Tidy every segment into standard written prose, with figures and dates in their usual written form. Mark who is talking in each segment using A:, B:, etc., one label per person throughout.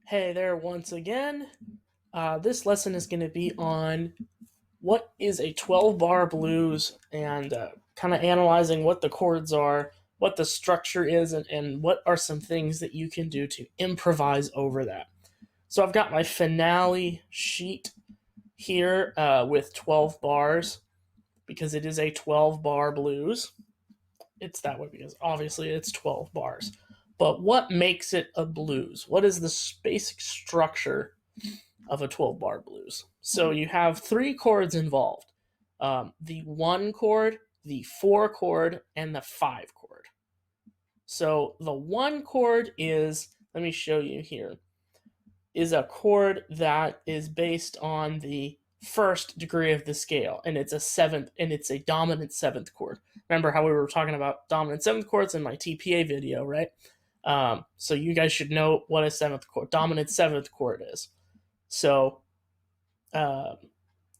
A: Hey there once again. This lesson is going to be on what is a 12 bar blues and kind of analyzing what the chords are, what the structure is, and what are some things that you can do to improvise over that. So I've got my finale sheet here with 12 bars because it is a 12 bar blues. It's that way because obviously it's 12 bars. But what makes it a blues? What is the basic structure of a 12 bar blues? So you have three chords involved, the one chord, the four chord, and the five chord. So the one chord is, let me show you here, is a chord that is based on the first degree of the scale, and it's a seventh, and it's a dominant seventh chord. Remember how we were talking about dominant seventh chords in my TPA video, right? So you guys should know what a seventh chord, dominant seventh chord is. So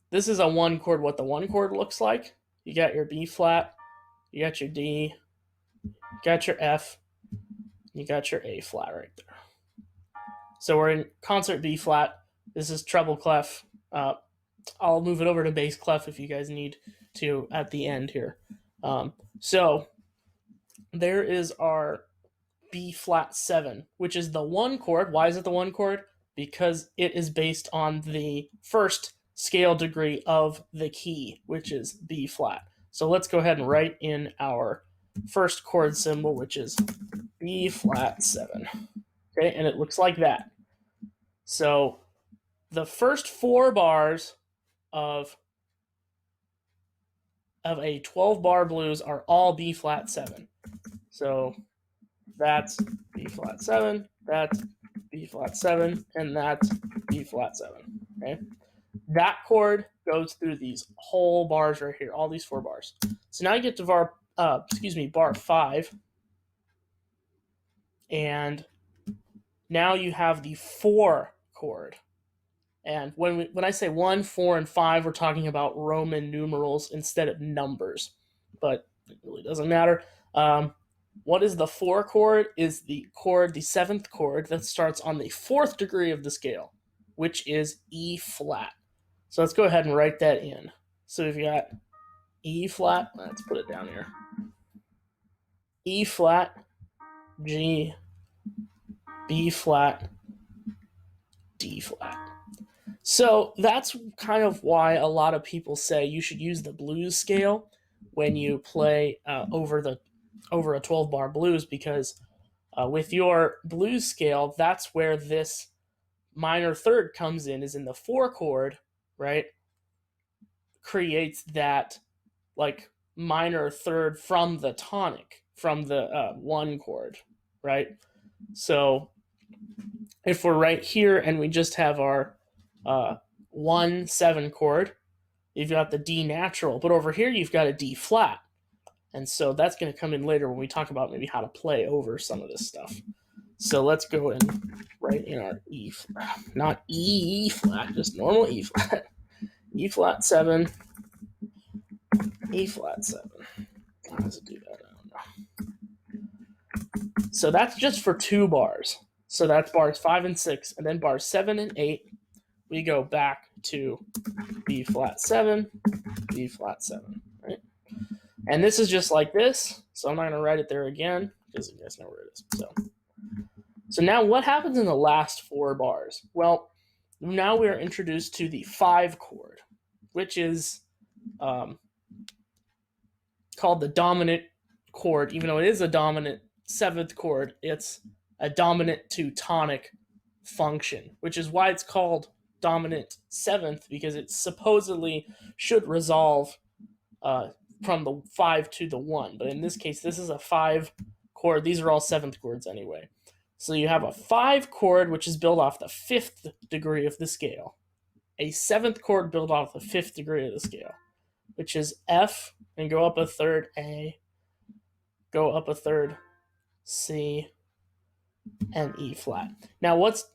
A: this is a one chord. What the one chord looks like: you got your B flat, you got your D, you got your F, you got your A flat right there. So we're in concert B flat. This is treble clef. I'll move it over to bass clef if you guys need to at the end here. So there is our B flat 7, which is the one chord. Why is it the one chord? Because it is based on the first scale degree of the key, which is B flat. So let's go ahead and write in our first chord symbol, which is B flat 7. Okay, and it looks like that. So the first four bars of a 12 bar blues are all B flat 7. So that's B flat 7, that's B flat 7, and that's B flat 7. Okay? That chord goes through these whole bars right here, all these four bars. So now you get to bar 5, and now you have the 4 chord. And when I say 1, 4, and 5, we're talking about Roman numerals instead of numbers. But it really doesn't matter. What is the 4 chord? Is the chord, the 7th chord, that starts on the 4th degree of the scale, which is E flat. So let's go ahead and write that in. So we've got E flat. Let's put it down here. E flat, G, B flat, D flat. So that's kind of why a lot of people say you should use the blues scale when you play over a 12 bar blues, because with your blues scale, that's where this minor third comes in, is in the 4 chord, right? Creates that like minor third from the tonic, from the 1 chord, right? So if we're right here and we just have our 1 7 chord, you've got the D natural, but over here you've got a D flat. And so that's going to come in later when we talk about maybe how to play over some of this stuff. So let's go and write in our E flat, not E flat, just normal E flat. E flat 7, E flat 7. How does it do that? I don't know. So that's just for 2 bars. So that's bars 5 and 6, and then bars 7 and 8, we go back to B flat 7, B flat 7, right? And this is just like this, so I'm not going to write it there again because you guys know where it is. So now what happens in the last 4 bars? Well, now we are introduced to the 5 chord, which is called the dominant chord. Even though it is a dominant 7th chord, it's a dominant to tonic function, which is why it's called dominant 7th, because it supposedly should resolve from the 5 to the 1. But in this case, this is a 5 chord. These are all 7th chords anyway. So you have a 5 chord, which is built off the 5th degree of the scale, a 7th chord built off the 5th degree of the scale, which is F, and go up a third A, go up a third C, and E flat. Now, what's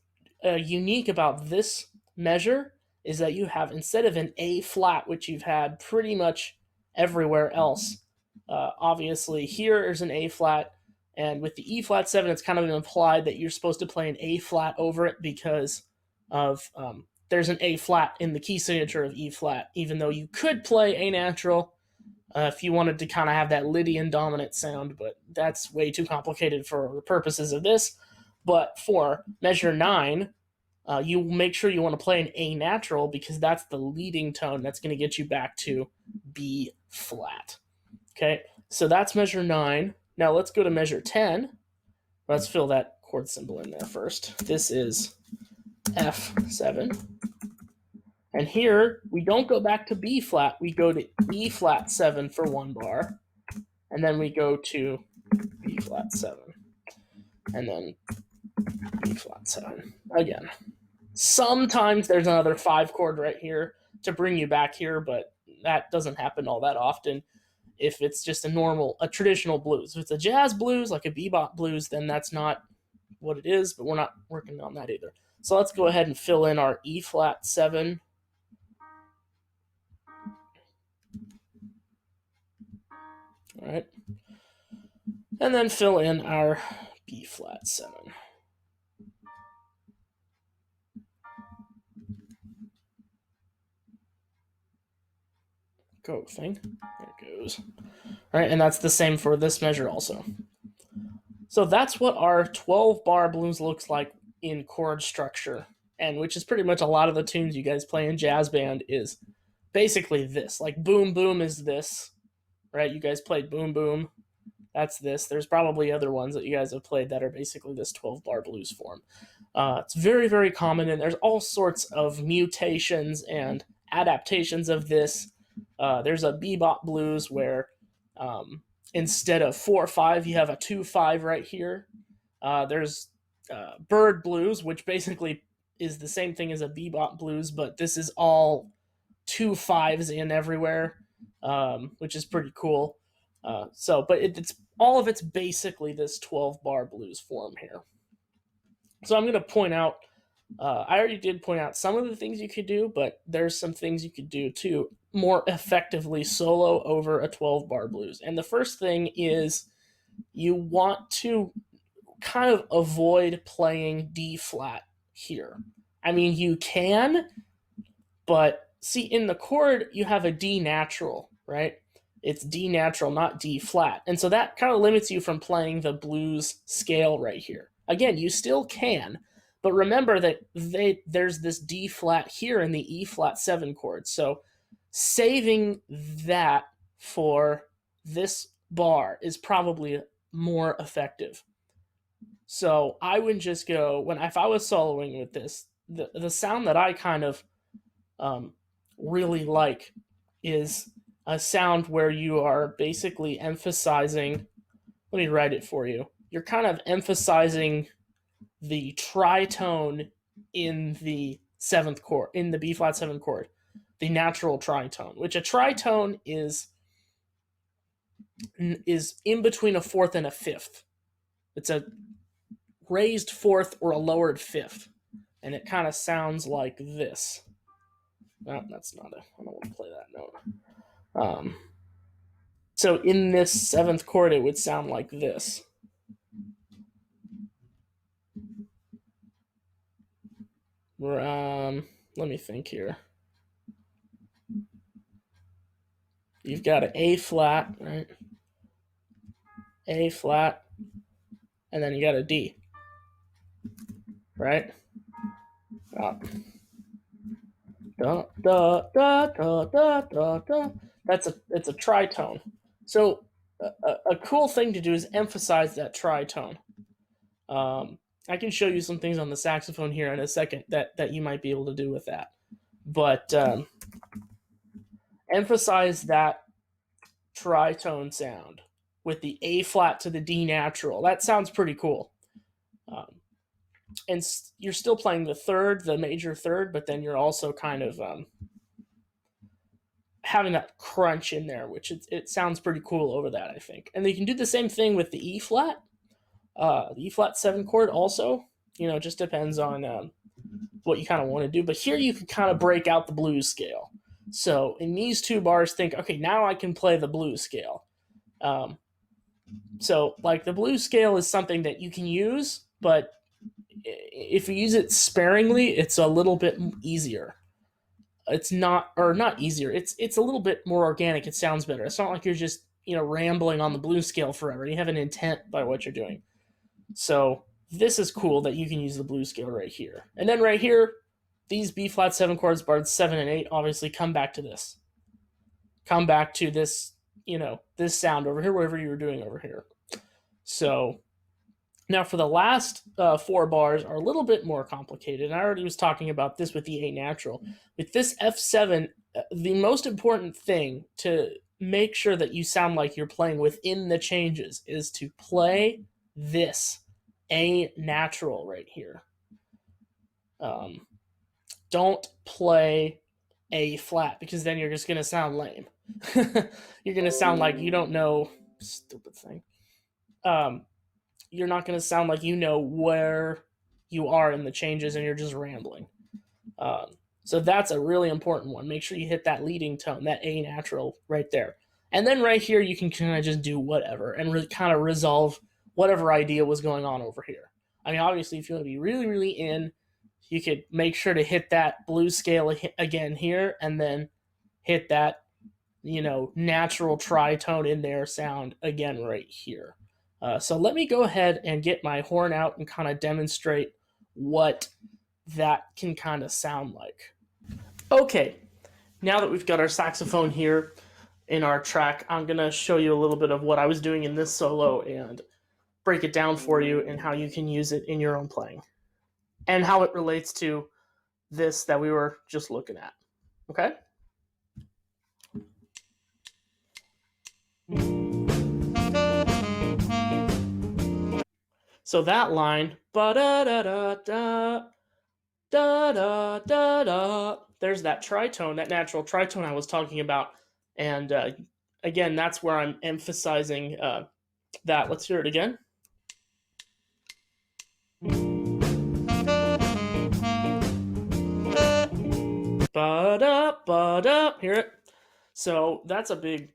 A: unique about this measure is that you have, instead of an A flat, which you've had pretty much everywhere else, obviously here is an A flat, And with the E flat 7, it's kind of implied that you're supposed to play an A flat over it because of there's an A flat in the key signature of E flat, even though you could play A natural if you wanted to kind of have that Lydian dominant sound, but that's way too complicated for the purposes of this. But for measure 9, you make sure you want to play an A natural because that's the leading tone that's going to get you back to B flat. Okay, so that's measure 9. Now let's go to measure 10. Let's fill that chord symbol in there first. This is F7. And here, we don't go back to B flat. We go to E flat 7 for 1 bar. And then we go to B flat 7. And then B flat 7 again. Sometimes there's another 5 chord right here to bring you back here, but that doesn't happen all that often if it's just a traditional blues. If it's a jazz blues, like a bebop blues, then that's not what it is, but we're not working on that either. So let's go ahead and fill in our E flat 7. All right. And then fill in our B flat 7. Go thing. There it goes. All right, and that's the same for this measure also. So that's what our 12-bar blues looks like in chord structure, and which is pretty much a lot of the tunes you guys play in jazz band is basically this. Like boom boom is this, right? You guys played boom boom. That's this. There's probably other ones that you guys have played that are basically this 12-bar blues form. It's very, very common, and there's all sorts of mutations and adaptations of this. There's a bebop blues where instead of 4/5, you have a 2/5 right here. There's bird blues, which basically is the same thing as a bebop blues, but this is all 2/5s in everywhere, which is pretty cool. But it's all of it's basically this 12-bar blues form here. So I'm going to point out, I already did point out some of the things you could do, but there's some things you could do to more effectively solo over a 12-bar blues. And the first thing is you want to kind of avoid playing D flat here. I mean, you can, but see, in the chord, you have a D natural, right? It's D natural, not D flat. And so that kind of limits you from playing the blues scale right here. Again, you still can, but remember that there's this D flat here in the E flat 7 chord. So saving that for this bar is probably more effective. So I would just go, if I was soloing with this, the sound that I kind of really like is a sound where you are basically emphasizing, let me write it for you. You're kind of emphasizing the tritone in the 7th chord, in the B flat 7 chord, the natural tritone, which a tritone is in between a 4th and a 5th. It's a raised 4th or a lowered 5th, and it kind of sounds like this. No, that's not I don't want to play that note. So in this 7th chord, it would sound like this. Let me think here. You've got an A flat, right? A flat, and then you got a D, right? Da, da, da, da, da, da, da. It's a tritone. So a cool thing to do is emphasize that tritone. I can show you some things on the saxophone here in a second that you might be able to do with that. But emphasize that tritone sound with the A flat to the D natural. That sounds pretty cool. And you're still playing the major third, but then you're also kind of having that crunch in there, which it sounds pretty cool over that, I think. And you can do the same thing with the E flat. The E flat 7 chord also, it just depends on what you kind of want to do. But here you can kind of break out the blues scale. So in these 2 bars, think, okay, now I can play the blues scale. So, like, the blues scale is something that you can use, but if you use it sparingly, it's a little bit easier. It's not, or not easier. It's a little bit more organic. It sounds better. It's not like you're just rambling on the blues scale forever. You have an intent by what you're doing. So this is cool that you can use the blues scale right here, and then right here, these B flat 7 chords, bars 7 and 8, obviously come back to this. Come back to this, this sound over here, whatever you were doing over here. So now for the last 4 bars are a little bit more complicated. I already was talking about this with the A natural. With this F7, the most important thing to make sure that you sound like you're playing within the changes is to play this A natural right here. Don't play A flat, because then you're just going to sound lame. You're going to sound like you don't know. Stupid thing. You're not going to sound like you know where you are in the changes, and you're just rambling. So that's a really important one. Make sure you hit that leading tone, that A natural right there. And then right here, you can kind of just do whatever and kind of resolve whatever idea was going on over here. I mean, obviously, if you want to be really, really in, you could make sure to hit that blues scale again here, and then hit that, natural tritone in there sound again right here. So let me go ahead and get my horn out and kind of demonstrate what that can kind of sound like. Okay, now that we've got our saxophone here in our track, I'm going to show you a little bit of what I was doing in this solo and break it down for you and how you can use it in your own playing and how it relates to this that we were just looking at. Okay? So that line, ba-da-da-da-da, da-da-da-da, there's that tritone, that natural tritone I was talking about. And again, that's where I'm emphasizing that. Let's hear it again. Ba-da, ba-da, hear it? So that's a big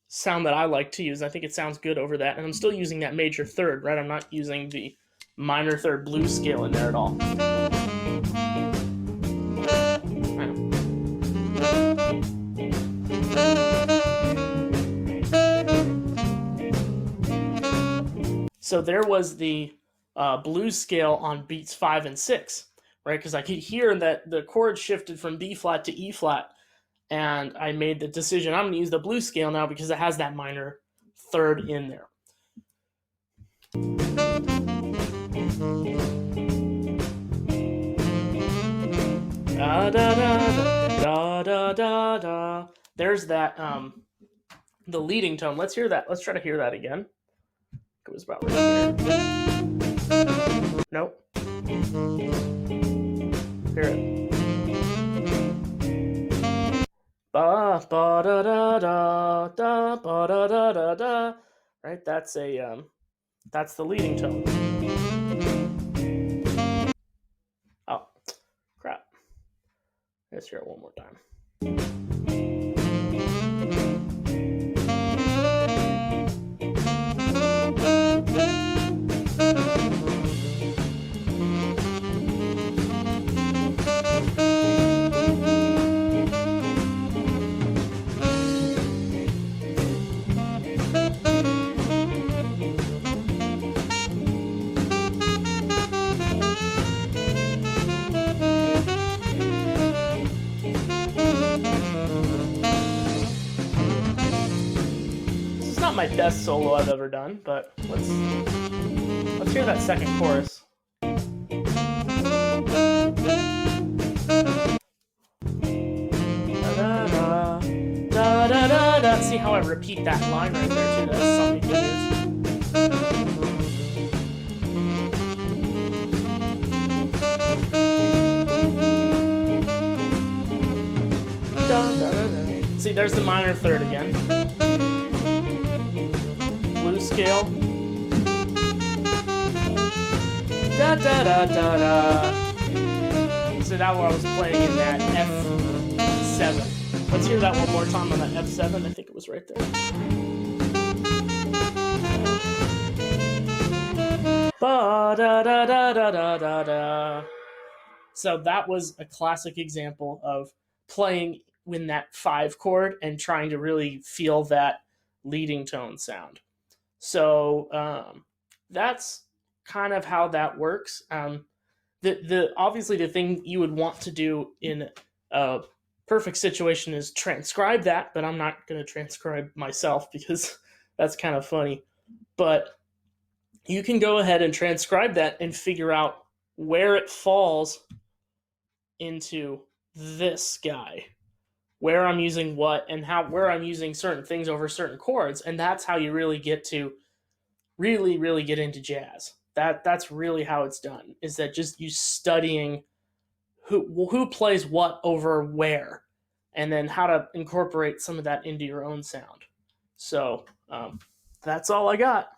A: sound that I like to use. I think it sounds good over that. And I'm still using that major third, right? I'm not using the minor third blues scale in there at all. So there was the blues scale on beats 5 and 6, right? Because I could hear that the chord shifted from B flat to E flat, and I made the decision, I'm going to use the blues scale now because it has that minor third in there. Da da da da da da da. There's that the leading tone. Let's hear that. Let's try to hear that again. It was about right here. Nope. Hear it. Ba ba da da da da ba da da da da. Right, that's the leading tone. Oh, crap. Let's hear it one more time. My best solo I've ever done, but let's hear that second chorus. Da, da, da, da, da. See how I repeat that line right there too? That's something you can use. Da, da, da, da. See, there's the minor third again. Blues scale. Da da da da da. So that one I was playing in that F7. Let's hear that one more time on that F7. I think it was right there. Ba da da da da da da da. So that was a classic example of playing in that 5 chord and trying to really feel that leading tone sound. So that's kind of how that works. The obviously the thing you would want to do in a perfect situation is transcribe that, but I'm not going to transcribe myself because that's kind of funny. But you can go ahead and transcribe that and figure out where it falls into this guy, where I'm using what and how where I'm using certain things over certain chords, and that's how you really get to really get into jazz. That's really how it's done. Is that just you studying who plays what over where, and then how to incorporate some of that into your own sound. So that's all I got.